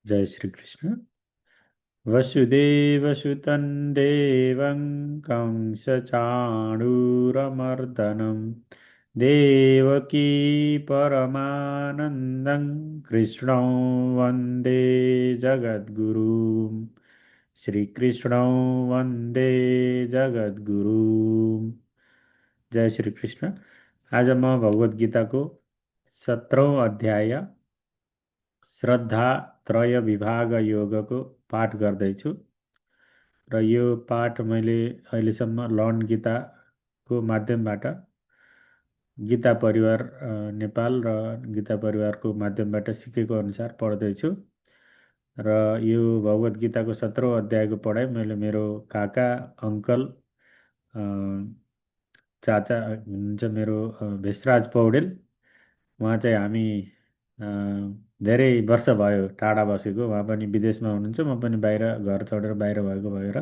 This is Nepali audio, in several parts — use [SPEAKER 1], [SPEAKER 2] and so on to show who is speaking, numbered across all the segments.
[SPEAKER 1] जय श्री कृष्ण। वसुदेवसुतं देवं कंसचाणूरमर्दनं देवकी परमानन्दं कृष्णं वन्दे जगद्गुरुं। श्रीकृष्णं वन्दे जगद्गुरुं। जय श्री कृष्ण। आज म भगवद् गीताको 17औं अध्याय श्रद्धा त्रय विभाग योगको पाठ गर्दैछु र यो पाठ मैले अहिलेसम्म लर्न गीताको माध्यमबाट गीता परिवार नेपाल र गीता परिवारको माध्यमबाट सिकेको अनुसार पढ्दैछु र यो भगवद् गीताको 17औं अध्यायको पढाइ मैले मेरो काका अङ्कल अ, चाचा हुनुहुन्छ मेरो भेषराज पौडेल, उहाँ चाहिँ हामी अ, धेरै वर्ष भयो टाढा बसेको। उहाँ पनि विदेशमा हुनुहुन्छ, म पनि बाहिर घर छोडेर बाहिर भएको भएर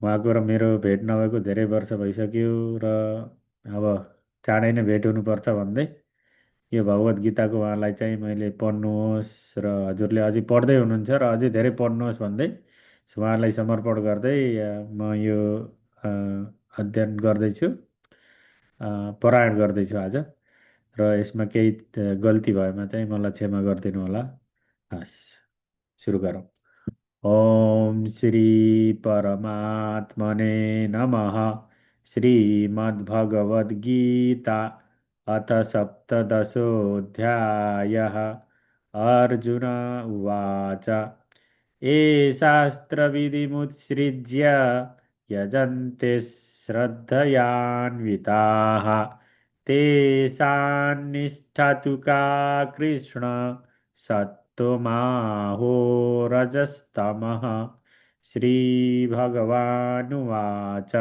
[SPEAKER 1] उहाँको र मेरो भेट नभएको धेरै वर्ष भइसक्यो र अब चाँडै नै भेट हुनुपर्छ भन्दै यो भगवद् गीताको उहाँलाई चाहिँ मैले पढ्नुहोस् र हजुरले अझै पढ्दै हुनुहुन्छ र अझै धेरै पढ्नुहोस् भन्दै उहाँलाई समर्पण गर्दै म यो अ, अध्ययन गर्दैछु, पारायण गर्दैछु आज। र यसमा केही गल्ती भएमा चाहिँ मलाई क्षमा गरिदिनु होला। हस्, सुरु गरौँ। ओम श्री परमात्मने नमः। श्रीमद्भगवद्गीता अथ सप्तदशोऽध्यायः। अर्जुन उवाच ये शास्त्रविधिमुत्सृज्य यजन्ते श्रद्धयान्विताः तेषां निष्ठा तु का कृष्ण सत्त्वमाहो रजस्तमः। श्रीभगवानुवाच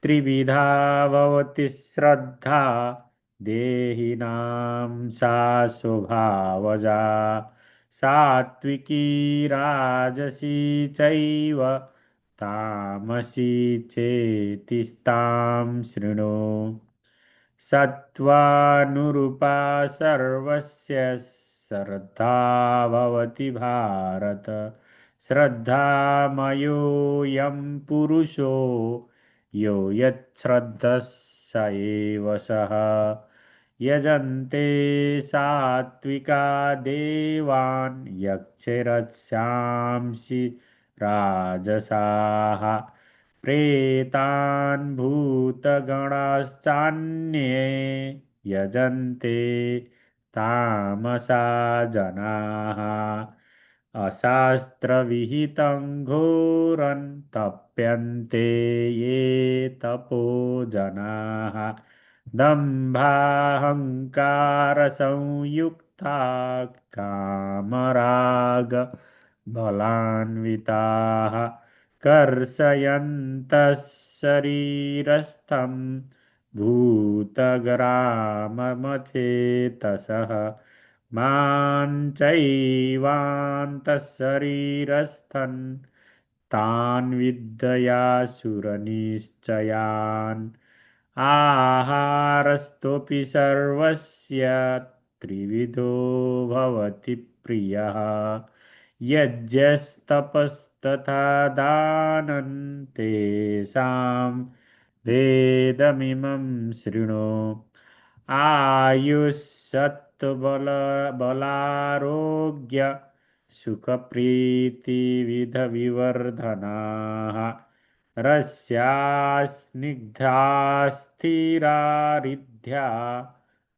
[SPEAKER 1] त्रिविधा भवति श्रद्धा देहिनां सा स्वभावजा सात्विकी राजसी चैव तामसी चेति तां शृणु। सत्त्वानुरूपा सर्वस्य श्रद्धा भवति भारत। श्रद्धामयोऽयं पुरुषो यो यच्छ्रद्धः स एव सः। यजन्ते सात्विका देवान् यक्षरक्षांसि राजसाः प्रेतान् भूतगणाश्चान्ये यजन्ते तामसा जनाः। अशास्त्रविहितं घोरं तप्यन्ते ये तपो जनाः दम्भाहङ्कारसंयुक्ता कामराग बलान्विताः कर्षयन्तः शरीरस्थं भूतग्राममचेतसः मां चैवान्तः शरीरस्थन् तान् विद्यासुरनिश्चयान्। आहारस्तोऽपि सर्वस्य त्रिविधो भवति प्रियः यज्ञस्तपस्तथा दानं तेषां भेदमिमं शृणु। आयुष्सत्त्वबलारोग्य सुखप्रीतिविधविवर्धनाः रस्याः स्निग्धा स्थिरा रिद्ध्या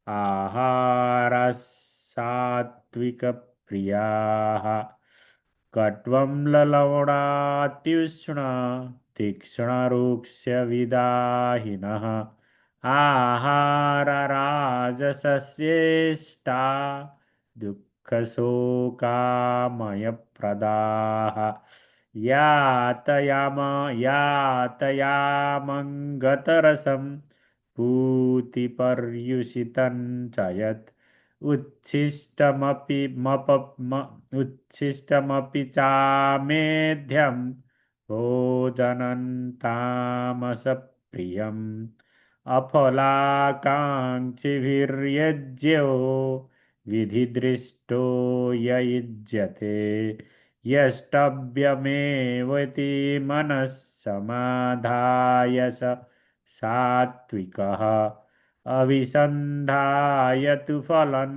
[SPEAKER 1] आहारः सात्विकप्रियाः कट्वं ललवणात्युष्ण तीक्ष्णरूक्षविदाहिनः आहारराजसस्येष्टा दुःखशोकामयप्रदाः यातयामं पूतिपर्युषितं च यत् उच्छिष्टमपि चामेध्यं भोजनं तामसप्रियम्। अफलाकाङ्क्षिभिर्यज्ञो विधिदृष्टो य युज्यते यष्टव्यमेवेति मनः समाधाय स सात्विकः अभिसन्धाय तु फलं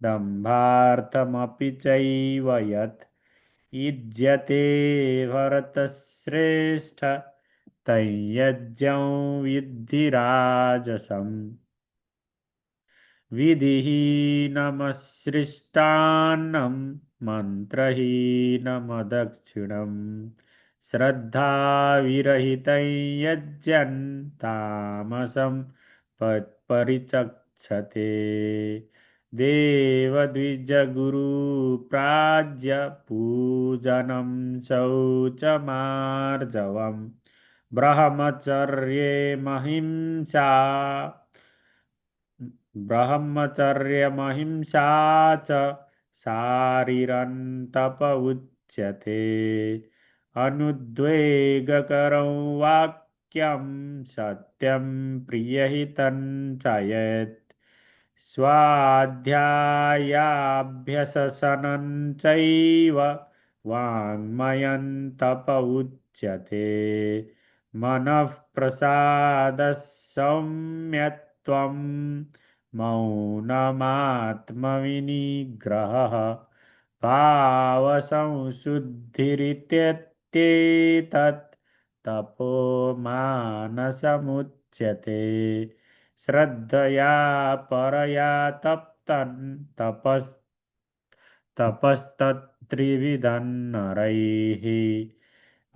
[SPEAKER 1] दम्भार्थमपि चैव यत् युज्यते भरतश्रेष्ठ तय्यज्ञं विद्धि राजसम् विधिहीनमसृष्टान्नं मन्त्रहीनमदक्षिणम् श्रद्धाविरहितं यज्जन् तामसं परिचक्षते देवद्विजगुरुप्राज्यपूजनं शौचमार्जवम् ब्रह्मचर्ये महिंसा ब्रह्मचर्यमहिंसा च शारीरन्तप उच्यते अनुद्वेगकरं वाक्यं सत्यं प्रियहितं च यत् स्वाध्यायाभ्यसनं चैव वाङ्मयं तप उच्यते मनः प्रसादः सौम्यत्वं मौनमात्मविनिग्रहः भावसंशुद्धिरित्येतत् तपो मानसमुच्यते श्रद्धया परया तप्तं तपस्तत्त्रिविधं नरैः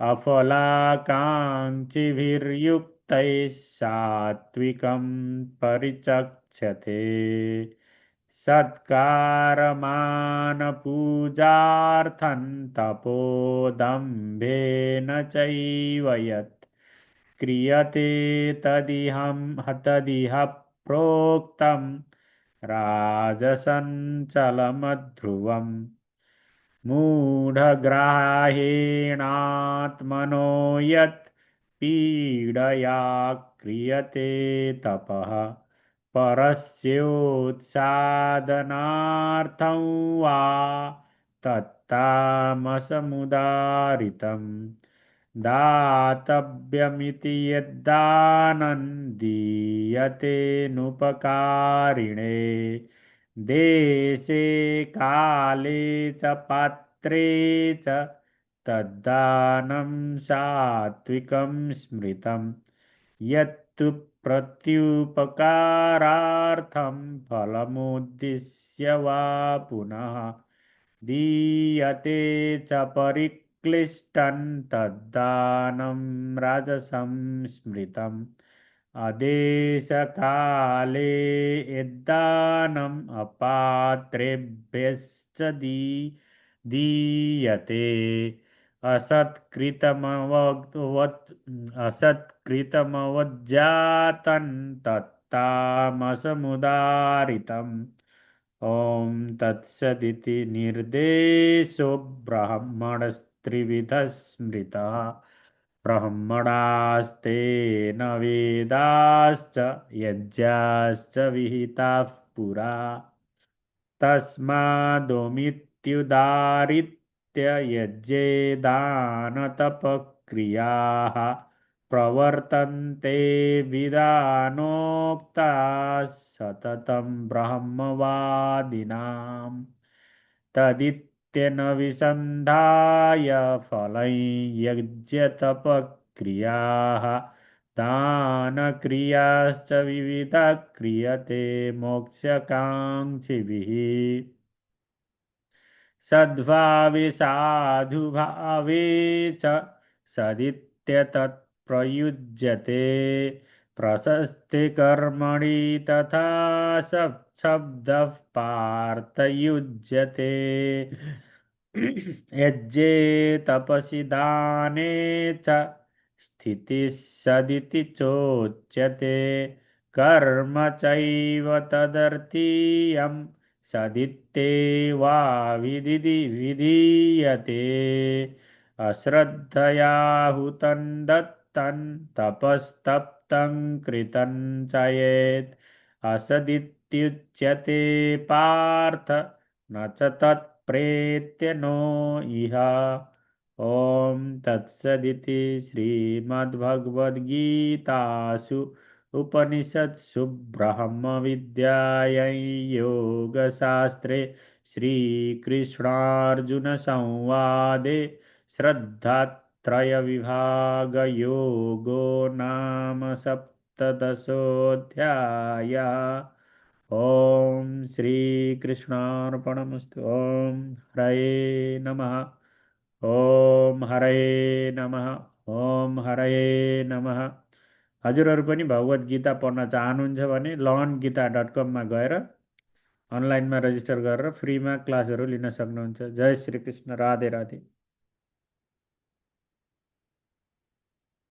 [SPEAKER 1] अफलाकाङ्क्षिभिर्युक्तैः सात्विकं परिचक्षते सत्कारमानपूजार्थं तपोदम्भेन चैव यत् क्रियते तदिह प्रोक्तं राजसञ्चलमध्रुवम् मूढग्राहेणात्मनो यत् पीडया क्रियते तपः परस्योत्सादनार्थं वा तत्तामसमुदारितम् दातव्यमिति यद्दानं दीयतेनुपकारिणे देशे काले च पात्रे च तद्दानं सात्विकं स्मृतं यत्तु प्रत्युपकारार्थं फलमुद्दिश्य वा पुनः दीयते च परिक्लिष्टं तद्दानं राजसं स्मृतम् अदेशकाले यद्दानम् अपात्रेभ्यश्च दीयते असत्कृतमवज्जातं तत्तामसमुदारितम् ॐ तत्सदिति निर्देशो ब्राह्मणस्त्रिविधः स्मृतः ब्रह्मणास्तेन वेदाश्च यज्ञाश्च विहिताः पुरा तस्मादोमित्युदाहृत्य यज्ञे दानतपक्रियाः प्रवर्तन्ते विधानोक्ताः सततं ब्रह्मवादिनाम् तदित्यनभिसन्धाय फलं यज्ञतपक्रियाः दानक्रियाश्च विविधा क्रियते मोक्षकाङ्क्षिभिः सद्भावे साधुभावे च सदित्यतत् प्रयुज्यते प्रशस्ते कर्मणि तथा शब्दः पार्थयुज्यते यज्ञे तपसि दाने च स्थितिः सदिति चोच्यते कर्म चैव तदर्थीयं सदित्येवा विधीयते अश्रद्धया हुतं दत्तं तपस्तप्तं कृतं चयेत् इत्युच्यते पार्थ न च तत्प्रेत्य नो इह। ॐ तत्सदिति श्रीमद्भगवद्गीतासु उपनिषत्सु ब्रह्मविद्यायां योगशास्त्रे श्रीकृष्णार्जुनसंवादे श्रद्धात्रयविभागयोगो नाम सप्तदशोऽध्यायः। ॐ श्रीकृष्णार्पणमस्तु। ॐ हरये नमः। ॐ हरये नमः। ॐ हरये नमः। हजुरहरू पनि भगवद् गीता पढ्न चाहनुहुन्छ भने लर्नगीता.com मा गएर अनलाइनमा रेजिस्टर गरेर फ्रीमा क्लासहरू लिन सक्नुहुन्छ। जय श्री कृष्ण। राधे राधे।